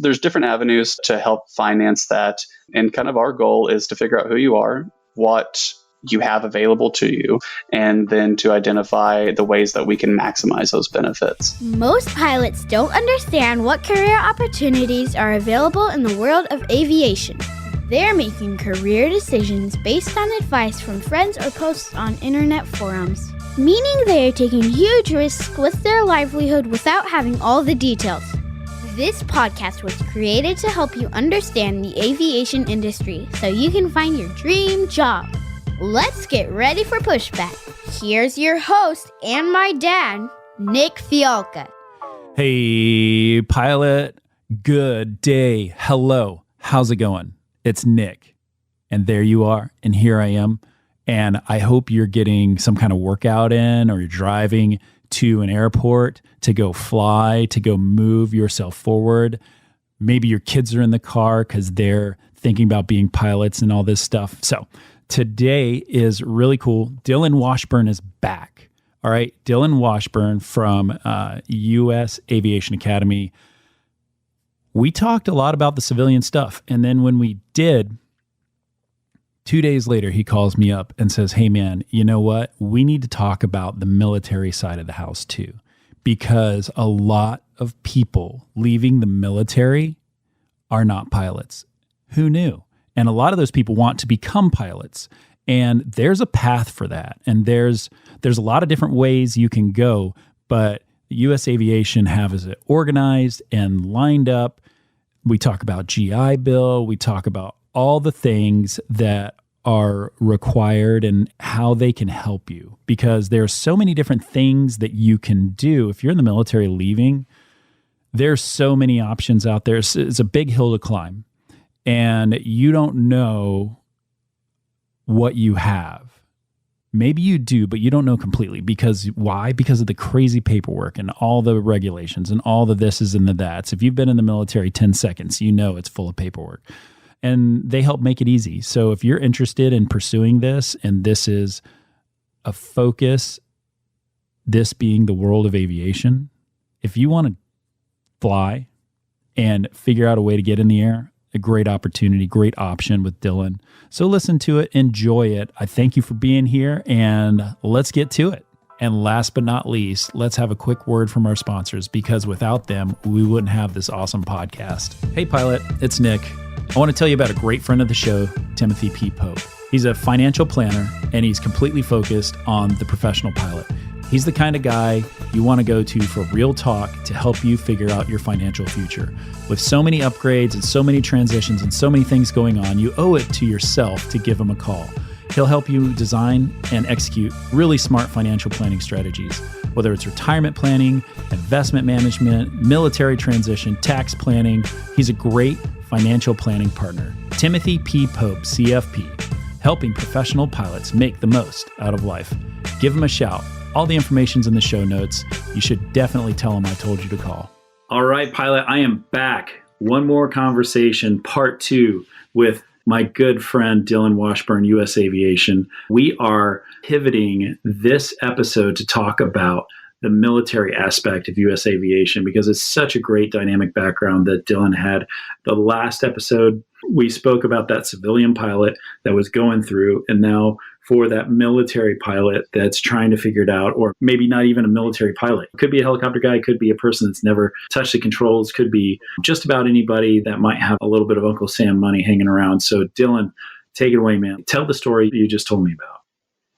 there's different avenues to help finance that. And kind of our goal is to figure out who you are, what you have available to you, and then to identify the ways that we can maximize those benefits. Most pilots don't understand what career opportunities are available in the world of aviation. They're making career decisions based on advice from friends or posts on internet forums, meaning they are taking huge risks with their livelihood without having all the details. This podcast was created to help you understand the aviation industry so you can find your dream job. Let's get ready for Pushback. Here's your host and my dad, Nick Fialka. Hey, pilot. Good day. Hello. How's it going? It's Nick. And there you are. And here I am. And I hope you're getting some kind of workout in, or you're driving to an airport to go fly, to go move yourself forward. Maybe your kids are in the car because they're thinking about being pilots and all this stuff. So today is really cool. Dillon Washburn is back. All right. Dillon Washburn from US Aviation Academy. We talked a lot about the civilian stuff. And then when we did, 2 days later, he calls me up and says, hey, man, you know what? We need to talk about the military side of the house too, because a lot of people leaving the military are not pilots. Who knew? And a lot of those people want to become pilots. And there's a path for that. And there's a lot of different ways you can go, but US Aviation has it organized and lined up. We talk about GI Bill. We talk about all the things that are required and how they can help you, because there are so many different things that you can do. If you're in the military leaving, there's so many options out there. It's a big hill to climb, and you don't know what you have. Maybe you do, but you don't know completely. Because why? Because of the crazy paperwork and all the regulations and all the thises and the that's. If you've been in the military 10 seconds, you know it's full of paperwork. And they help make it easy. So if you're interested in pursuing this, and this is a focus, this being the world of aviation, if you want to fly and figure out a way to get in the air, a great opportunity, great option with Dillon. So listen to it, enjoy it. I thank you for being here, and let's get to it. And last but not least, let's have a quick word from our sponsors, because without them, we wouldn't have this awesome podcast. Hey, pilot, it's Nick. I want to tell you about a great friend of the show, Timothy P. Pope. He's a financial planner, and he's completely focused on the professional pilot. He's the kind of guy you want to go to for real talk to help you figure out your financial future. With so many upgrades and so many transitions and so many things going on, you owe it to yourself to give him a call. He'll help you design and execute really smart financial planning strategies, whether it's retirement planning, investment management, military transition, tax planning. He's a great financial planning partner. Timothy P. Pope, CFP, helping professional pilots make the most out of life. Give him a shout. All the information's in the show notes. You should definitely tell him I told you to call. All right, pilot, I am back. One more conversation, part 2, with my good friend, Dillon Washburn, US Aviation. We are pivoting this episode to talk about the military aspect of US Aviation, because it's such a great dynamic background that Dillon had. The last episode, we spoke about that civilian pilot that was going through, and now for that military pilot that's trying to figure it out, or maybe not even a military pilot. It could be a helicopter guy, could be a person that's never touched the controls, could be just about anybody that might have a little bit of Uncle Sam money hanging around. So Dillon, take it away, man. Tell the story you just told me about.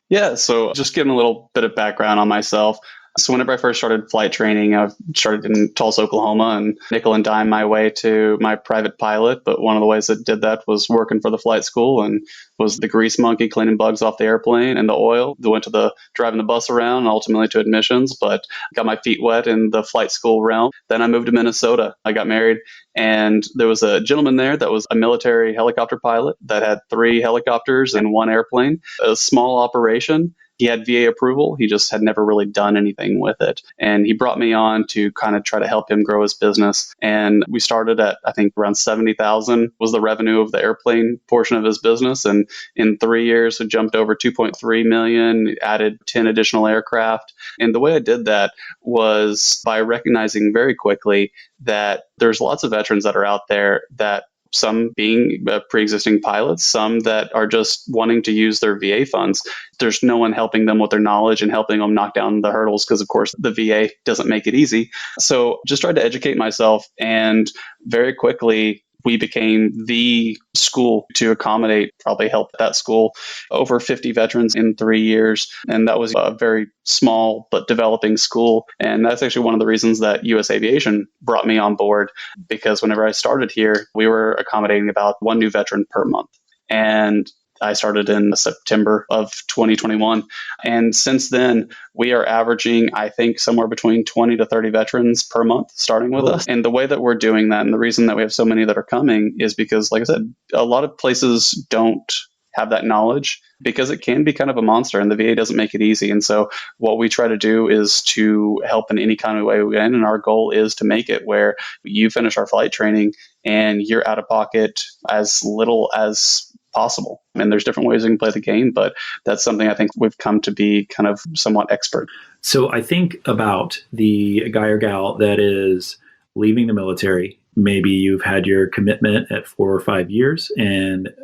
Yeah, so just giving a little bit of background on myself. So whenever I first started flight training, I started in Tulsa, Oklahoma, and nickel and dime my way to my private pilot. But one of the ways that did that was working for the flight school, and was the grease monkey cleaning bugs off the airplane and the oil. Then went to the driving the bus around, and ultimately to admissions, but got my feet wet in the flight school realm. Then I moved to Minnesota. I got married, and there was a gentleman there that was a military helicopter pilot that had 3 helicopters and 1 airplane, a small operation. He had VA approval. He just had never really done anything with it. And he brought me on to kind of try to help him grow his business. And we started at, I think, around 70,000 was the revenue of the airplane portion of his business. And in 3 years, we jumped over 2.3 million, added 10 additional aircraft. And the way I did that was by recognizing very quickly that there's lots of veterans that are out there that some being pre-existing pilots, some that are just wanting to use their VA funds. There's no one helping them with their knowledge and helping them knock down the hurdles because, of course, the VA doesn't make it easy. So just tried to educate myself, and very quickly we became the school to accommodate, probably help that school, over 50 veterans in 3 years. And that was a very small but developing school. And that's actually one of the reasons that US Aviation brought me on board, because whenever I started here, we were accommodating about one new veteran per month. And I started in September of 2021. And since then, we are averaging, I think, somewhere between 20 to 30 veterans per month starting with us. And the way that we're doing that, and the reason that we have so many that are coming, is because, like I said, a lot of places don't have that knowledge because it can be kind of a monster, and the VA doesn't make it easy. And so what we try to do is to help in any kind of way we can. And our goal is to make it where you finish our flight training and you're out of pocket as little as possible. And there's different ways you can play the game, but that's something I think we've come to be kind of somewhat expert. So I think about the guy or gal that is leaving the military. Maybe you've had your commitment at 4 or 5 years,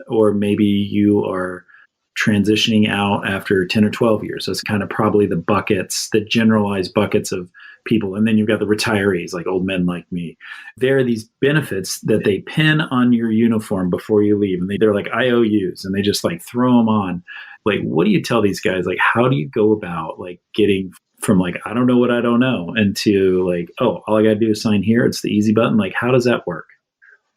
or maybe you are transitioning out after 10 or 12 years. So it's kind of probably the generalized buckets of people. And then you've got the retirees, like old men like me. There are these benefits that they pin on your uniform before you leave. And they're like IOUs, and they just like throw them on. Like, what do you tell these guys? Like, how do you go about like getting from like, I don't know what I don't know, into like, oh, all I got to do is sign here. It's the easy button. Like, how does that work?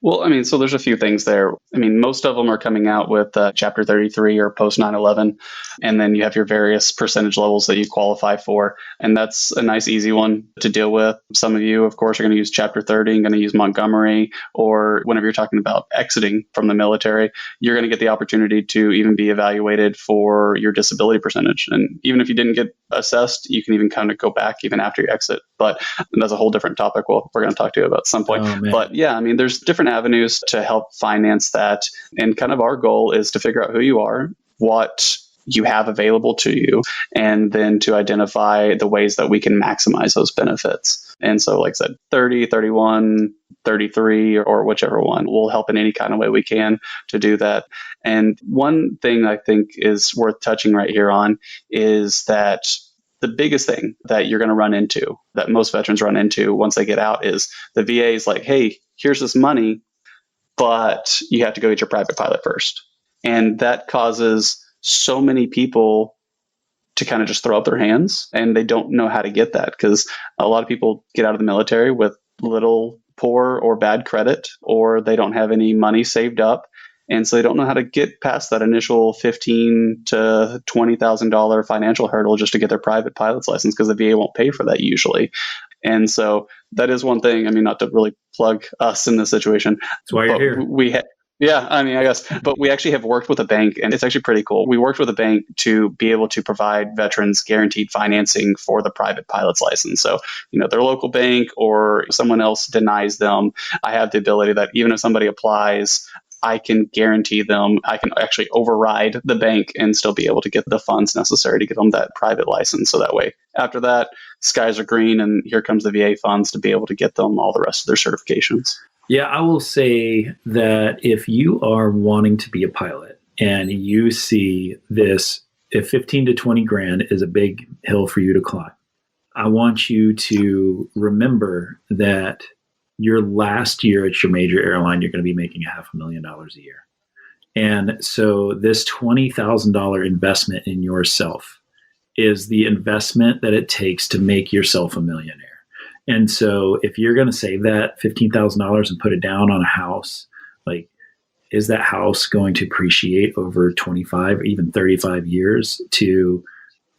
Well, I mean, so there's a few things there. I mean, most of them are coming out with Chapter 33 or post 9/11, and then you have your various percentage levels that you qualify for, and that's a nice, easy one to deal with. Some of you, of course, are going to use Chapter 30 and going to use Montgomery, or whenever you're talking about exiting from the military, you're going to get the opportunity to even be evaluated for your disability percentage. And even if you didn't get assessed, you can even kind of go back even after you exit. But that's a whole different topic we're going to talk to you about at some point. But yeah, I mean, there's different avenues to help finance that. And kind of our goal is to figure out who you are, what you have available to you, and then to identify the ways that we can maximize those benefits. And so, like I said, 30, 31, 33, or whichever one, will help in any kind of way we can to do that. And one thing I think is worth touching right here on is that the biggest thing that you're going to run into, that most veterans run into once they get out, is the VA is like, hey, here's this money, but you have to go get your private pilot first. And that causes so many people to kind of just throw up their hands, and they don't know how to get that, because a lot of people get out of the military with little, poor, or bad credit, or they don't have any money saved up. And so they don't know how to get past that initial $15,000 to $20,000 financial hurdle just to get their private pilot's license, because the VA won't pay for that usually. And so that is one thing. I mean, not to really plug us in this situation. That's why you're here. Yeah, I mean, I guess. But we actually have worked with a bank, and it's actually pretty cool. We worked with a bank to be able to provide veterans guaranteed financing for the private pilot's license. So, their local bank or someone else denies them, I have the ability that even if somebody applies, I can guarantee them, I can actually override the bank and still be able to get the funds necessary to get them that private license. So that way, after that, skies are green, and here comes the VA funds to be able to get them all the rest of their certifications. Yeah, I will say that if you are wanting to be a pilot and you see this, if 15 to 20 grand is a big hill for you to climb, I want you to remember that your last year at your major airline, you're going to be making $500,000 a year. And so this $20,000 investment in yourself is the investment that it takes to make yourself a millionaire. And so if you're going to save that $15,000 and put it down on a house, like, is that house going to appreciate over 25 or even 35 years to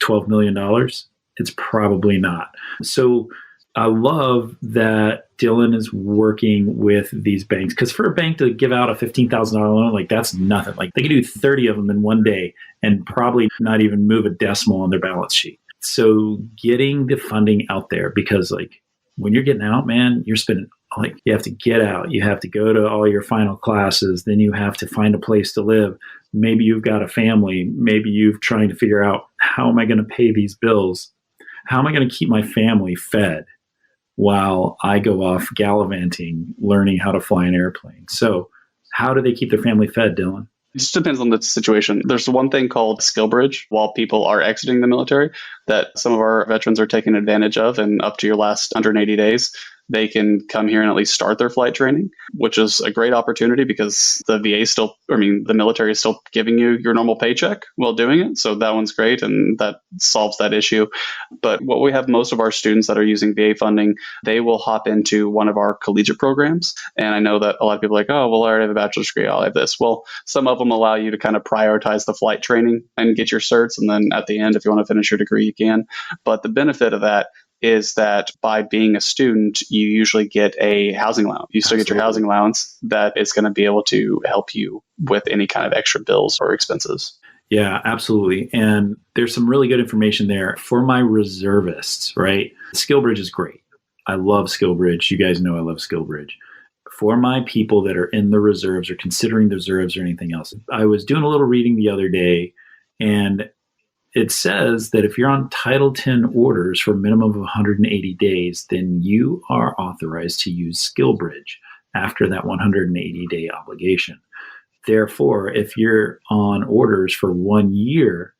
$12 million? It's probably not. So I love that Dillon is working with these banks, because for a bank to give out a $15,000 loan, like that's nothing. Like they could do 30 of them in one day and probably not even move a decimal on their balance sheet. So getting the funding out there, because like when you're getting out, man, you're spending, like you have to get out. You have to go to all your final classes. Then you have to find a place to live. Maybe you've got a family. Maybe you're trying to figure out, how am I going to pay these bills? How am I going to keep my family fed while I go off gallivanting, learning how to fly an airplane? So how do they keep their family fed, Dillon? It just depends on the situation. There's one thing called skill bridge while people are exiting the military that some of our veterans are taking advantage of. And up to your last 180 days, they can come here and at least start their flight training, which is a great opportunity because the the military is still giving you your normal paycheck while doing it. So that one's great, and that solves that issue. But what we have most of our students that are using VA funding, they will hop into one of our collegiate programs. And I know that a lot of people are like, oh, well, I already have a bachelor's degree, I'll have this. Well, some of them allow you to kind of prioritize the flight training and get your certs. And then at the end, if you want to finish your degree, you can. But the benefit of that is that by being a student, you usually get a housing allowance. You still get your housing allowance that is going to be able to help you with any kind of extra bills or expenses. Yeah, absolutely. And there's some really good information there for my reservists, right? SkillBridge is great. I love SkillBridge. You guys know I love SkillBridge. For my people that are in the reserves or considering the reserves or anything else, I was doing a little reading the other day, and it says that if you're on Title 10 orders for a minimum of 180 days, then you are authorized to use SkillBridge after that 180-day obligation. Therefore, if you're on orders for 1 year,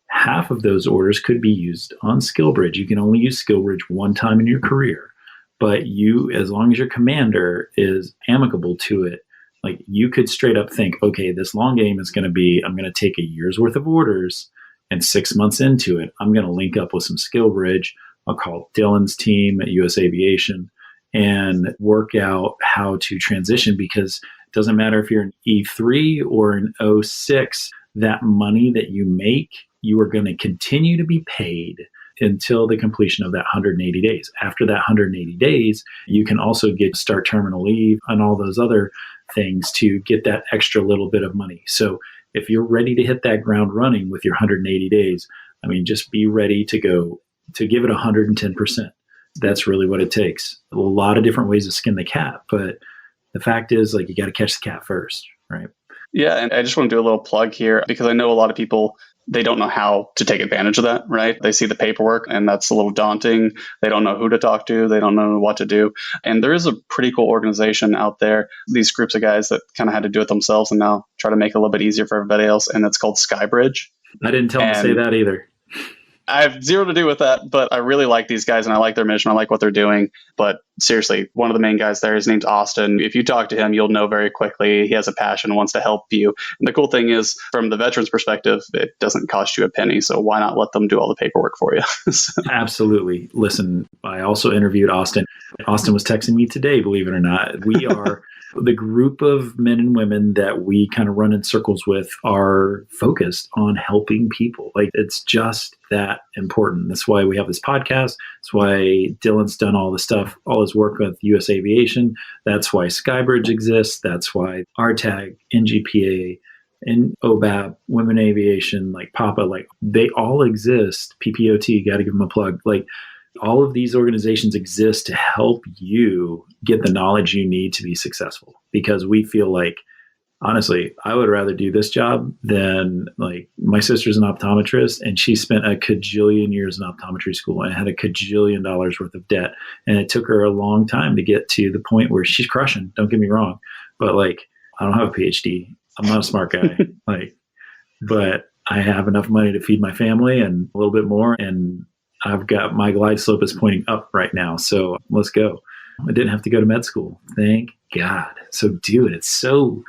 half of those orders could be used on SkillBridge. You can only use SkillBridge one time in your career, but you, as long as your commander is amicable to it, like you could straight up think, okay, this long game is going to be, I'm going to take a year's worth of orders, and 6 months into it, I'm going to link up with some SkillBridge. I'll call Dillon's team at US Aviation and work out how to transition, because it doesn't matter if you're an E3 or an 06, that money that you make, you are going to continue to be paid until the completion of that 180 days. After that 180 days, you can also get start terminal leave and all those other things to get that extra little bit of money. So if you're ready to hit that ground running with your 180 days, I mean, just be ready to go, to give it 110%. That's really what it takes. A lot of different ways to skin the cat, but the fact is, like, you got to catch the cat first, right? Yeah, and I just want to do a little plug here, because I know a lot of people, they don't know how to take advantage of that, right? They see the paperwork and that's a little daunting. They don't know who to talk to. They don't know what to do. And there is a pretty cool organization out there, these groups of guys that kind of had to do it themselves and now try to make it a little bit easier for everybody else. And it's called Skybridge. I didn't tell them to say that either. I have zero to do with that, but I really like these guys and I like their mission. I like what they're doing. But seriously, one of the main guys there, his name's Austin. If you talk to him, you'll know very quickly he has a passion and wants to help you. And the cool thing is, from the veteran's perspective, it doesn't cost you a penny. So why not let them do all the paperwork for you? Absolutely. Listen, I also interviewed Austin. Austin was texting me today, believe it or not. We are the group of men and women that we kind of run in circles with are focused on helping people. Like, it's just that important. That's why we have this podcast. That's why Dillon's done all the stuff, all his work with US Aviation. That's why Skybridge exists. That's why RTAG, NGPA, and OBAP, Women Aviation, like PAPA, like they all exist. PPOT, got to give them a plug. Like, all of these organizations exist to help you get the knowledge you need to be successful, because we feel like, honestly, I would rather do this job than, like, my sister's an optometrist and she spent a kajillion years in optometry school and had a kajillion dollars worth of debt. And it took her a long time to get to the point where she's crushing. Don't get me wrong. But, like, I don't have a PhD. I'm not a smart guy. But I have enough money to feed my family and a little bit more. And I've got, my glide slope is pointing up right now. So let's go. I didn't have to go to med school. Thank God. So dude, it's so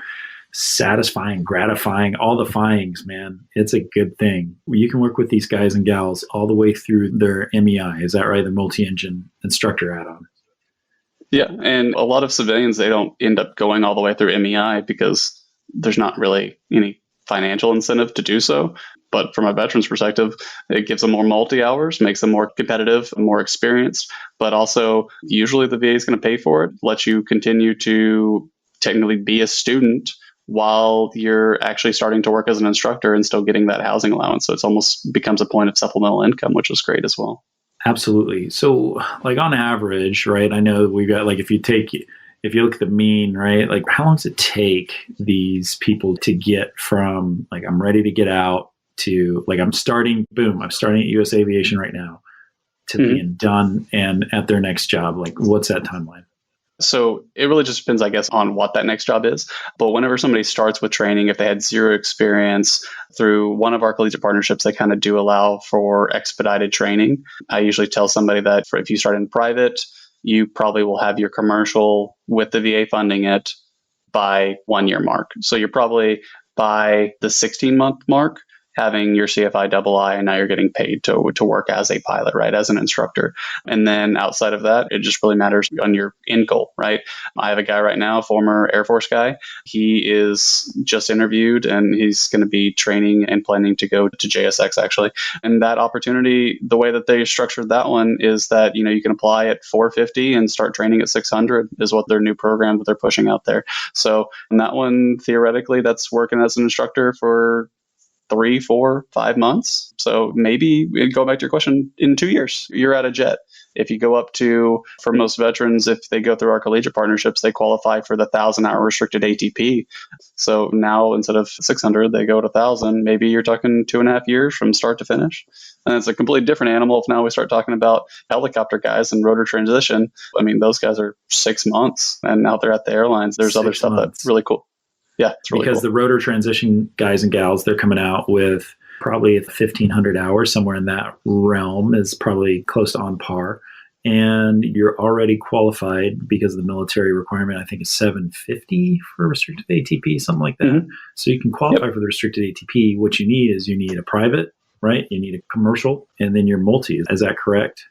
satisfying, gratifying, all the fyings, man. It's a good thing. You can work with these guys and gals all the way through their MEI. Is that right? The Multi-Engine Instructor add-on. Yeah. And a lot of civilians, they don't end up going all the way through MEI because there's not really any financial incentive to do so. But from a veteran's perspective, it gives them more multi-hours, makes them more competitive, more experienced, but also usually the VA is going to pay for it, lets you continue to technically be a student while you're actually starting to work as an instructor and still getting that housing allowance. So it's almost becomes a point of supplemental income, which is great as well. Absolutely. So like on average, right, I know we got like if you look at the mean, right, like how long does it take these people to get from like I'm ready to get out to like I'm starting at US Aviation right now to being done and at their next job? Like what's that timeline? So it really just depends, I guess, on what that next job is. But whenever somebody starts with training, if they had zero experience through one of our collegiate partnerships, they kind of do allow for expedited training. I usually tell somebody that if you start in private, you probably will have your commercial with the VA funding it by 1 year mark. So you're probably by the 16-month mark having your CFI II, and now you're getting paid to work as a pilot, right, as an instructor. And then outside of that, it just really matters on your end goal, right? I have a guy right now, former Air Force guy. He is just interviewed, and he's going to be training and planning to go to JSX, actually. And that opportunity, the way that they structured that one is that, you can apply at $450 and start training at $600 is what their new program that they're pushing out there. So in that one, theoretically, that's working as an instructor for 3, 4, 5 months. So maybe go back to your question, in 2 years, you're at a jet. If you go up to, for most veterans, if they go through our collegiate partnerships, they qualify for the 1,000-hour restricted ATP. So now instead of 600, they go to 1,000. Maybe you're talking 2.5 years from start to finish. And it's a completely different animal if now we start talking about helicopter guys and rotor transition. I mean, those guys are 6 months, and now they're at the airlines. There's other stuff that's really cool. Yeah, it's really because cool. The rotor transition guys and gals, they're coming out with probably 1,500 hours, somewhere in that realm is probably close to on par. And you're already qualified because of the military requirement, I think is 750 for restricted ATP, something like that. Mm-hmm. So you can qualify for the restricted ATP. What you need is a private, right? You need a commercial, and then your multi. Is that correct?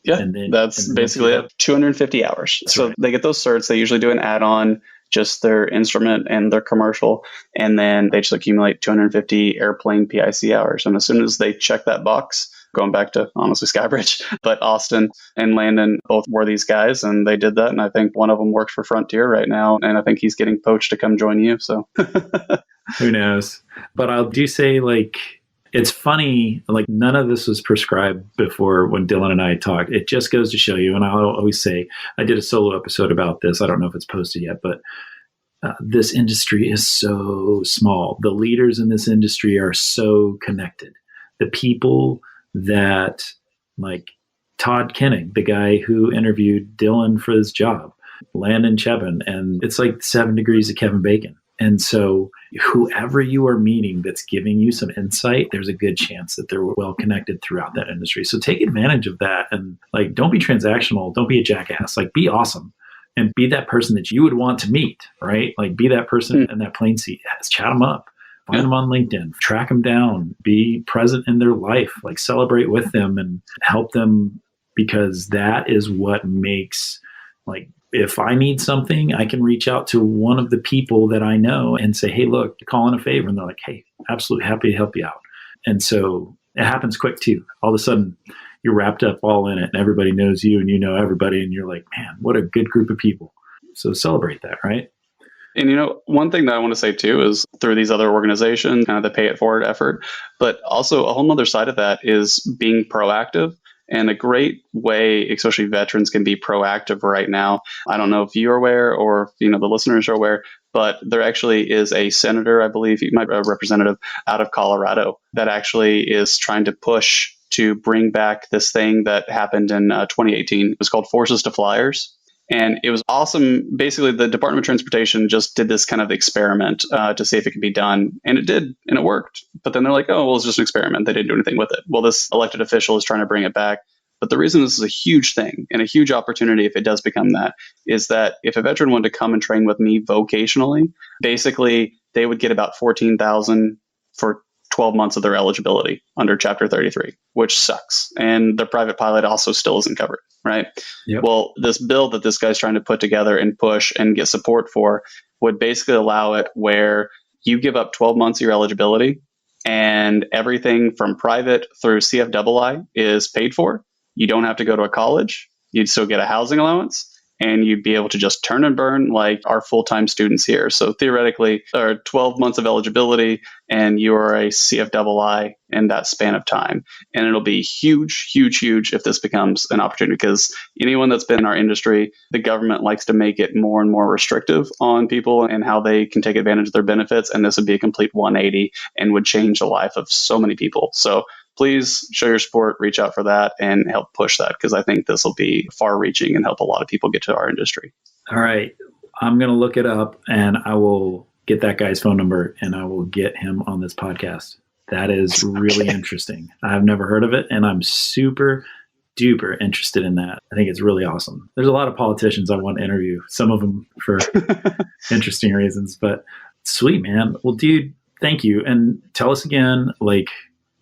Yeah, that's basically it. 250 hours. That's so right. They get those certs. They usually do an add-on, just their instrument and their commercial, and then they just accumulate 250 airplane PIC hours. And as soon as they check that box, going back to honestly Skybridge, but Austin and Landon both were these guys, and they did that. And I think one of them works for Frontier right now, and I think he's getting poached to come join you. So who knows? But I do say, like, it's funny, like none of this was prescribed before when Dillon and I talked. It just goes to show you, and I'll always say, I did a solo episode about this. I don't know if it's posted yet, but this industry is so small. The leaders in this industry are so connected. The people that, like Todd Kenning, the guy who interviewed Dillon for his job, Landon Chevin, and it's like 7 degrees of Kevin Bacon. And so whoever you are meeting that's giving you some insight, there's a good chance that they're well connected throughout that industry. So take advantage of that, and like, don't be transactional. Don't be a jackass. Like, be awesome and be that person that you would want to meet, right? Like, be that person in that plane seat. Chat them up, find them on LinkedIn, track them down, be present in their life, like celebrate with them and help them, because that is what makes, like, if I need something, I can reach out to one of the people that I know and say, hey, look, call in a favor. And they're like, hey, absolutely happy to help you out. And so it happens quick too. All of a sudden you're wrapped up all in it, and everybody knows you and you know everybody. And you're like, man, what a good group of people. So celebrate that, right? And, one thing that I want to say too is through these other organizations, kind of the pay it forward effort, but also a whole other side of that is being proactive. And a great way, especially veterans, can be proactive right now. I don't know if you're aware or the listeners are aware, but there actually is a senator, I believe, he might be a representative out of Colorado, that actually is trying to push to bring back this thing that happened in 2018. It was called Forces to Flyers. And it was awesome. Basically, the Department of Transportation just did this kind of experiment to see if it could be done. And it did, and it worked. But then they're like, oh, well, it's just an experiment. They didn't do anything with it. Well, this elected official is trying to bring it back. But the reason this is a huge thing and a huge opportunity, if it does become that, is that if a veteran wanted to come and train with me vocationally, basically they would get about $14,000 for 12 months of their eligibility under Chapter 33, which sucks. And the private pilot also still isn't covered, right? Yep. Well, this bill that this guy's trying to put together and push and get support for would basically allow it where you give up 12 months of your eligibility, and everything from private through CFII is paid for. You don't have to go to a college. You'd still get a housing allowance, and you'd be able to just turn and burn like our full-time students here. So theoretically, there are 12 months of eligibility, and you are a CFII in that span of time. And it'll be huge, huge, huge if this becomes an opportunity, because anyone that's been in our industry, the government likes to make it more and more restrictive on people and how they can take advantage of their benefits. And this would be a complete 180 and would change the life of so many people. So please show your support, reach out for that, and help push that, because I think this will be far-reaching and help a lot of people get to our industry. All right. I'm going to look it up, and I will get that guy's phone number, and I will get him on this podcast. That is really interesting. I've never heard of it, and I'm super duper interested in that. I think it's really awesome. There's a lot of politicians I want to interview, some of them for interesting reasons, but sweet, man. Well, dude, thank you. And tell us again,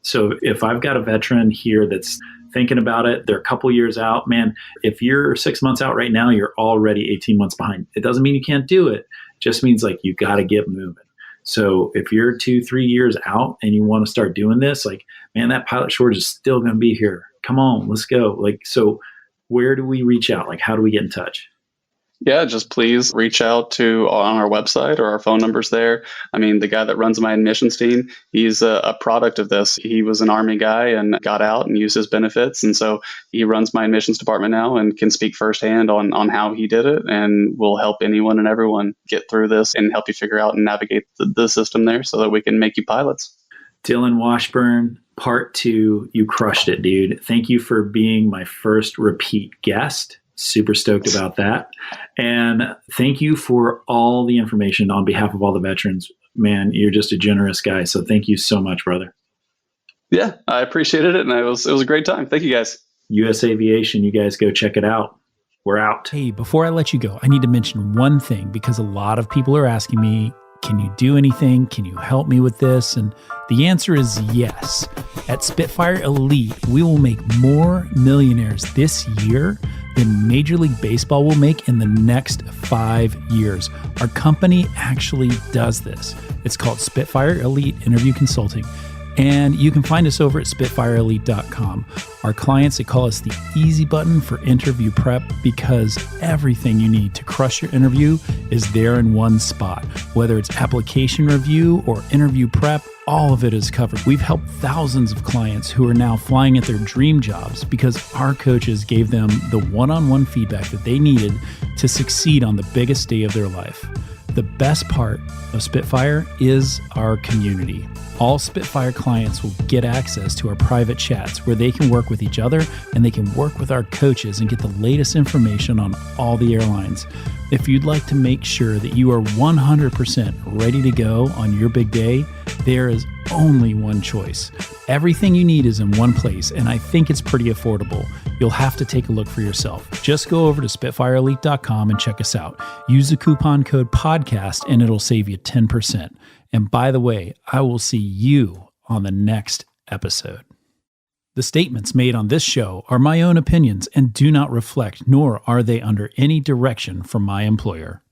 so if I've got a veteran here that's thinking about it, they're a couple years out, man, if you're 6 months out right now, you're already 18 months behind. It doesn't mean you can't do it. It just means you got to get moving. So if you're 2-3 years out and you want to start doing this, man, that pilot shortage is still going to be here. Come on, let's go. So where do we reach out? How do we get in touch? Yeah, just please reach out on our website, or our phone numbers there. I mean, the guy that runs my admissions team, he's a product of this. He was an Army guy and got out and used his benefits. And so he runs my admissions department now and can speak firsthand on how he did it, and will help anyone and everyone get through this and help you figure out and navigate the system there so that we can make you pilots. Dillon Washburn, part 2, you crushed it, dude. Thank you for being my first repeat guest. Super stoked about that. And thank you for all the information on behalf of all the veterans. Man, you're just a generous guy. So thank you so much, brother. Yeah, I appreciated it. And it was a great time. Thank you, guys. US Aviation, you guys go check it out. We're out. Hey, before I let you go, I need to mention one thing, because a lot of people are asking me, can you do anything? Can you help me with this? And the answer is yes. At Spitfire Elite, we will make more millionaires this year than Major League Baseball will make in the next 5 years. Our company actually does this. It's called Spitfire Elite Interview Consulting. And you can find us over at SpitfireElite.com. Our clients, they call us the easy button for interview prep, because everything you need to crush your interview is there in one spot. Whether it's application review or interview prep, all of it is covered. We've helped thousands of clients who are now flying at their dream jobs because our coaches gave them the one-on-one feedback that they needed to succeed on the biggest day of their life. The best part of Spitfire is our community. All Spitfire clients will get access to our private chats where they can work with each other, and they can work with our coaches and get the latest information on all the airlines. If you'd like to make sure that you are 100% ready to go on your big day, there is only one choice. Everything you need is in one place, and I think it's pretty affordable. You'll have to take a look for yourself. Just go over to SpitfireElite.com and check us out. Use the coupon code podcast and it'll save you 10%. And by the way, I will see you on the next episode. The statements made on this show are my own opinions and do not reflect, nor are they under any direction from my employer.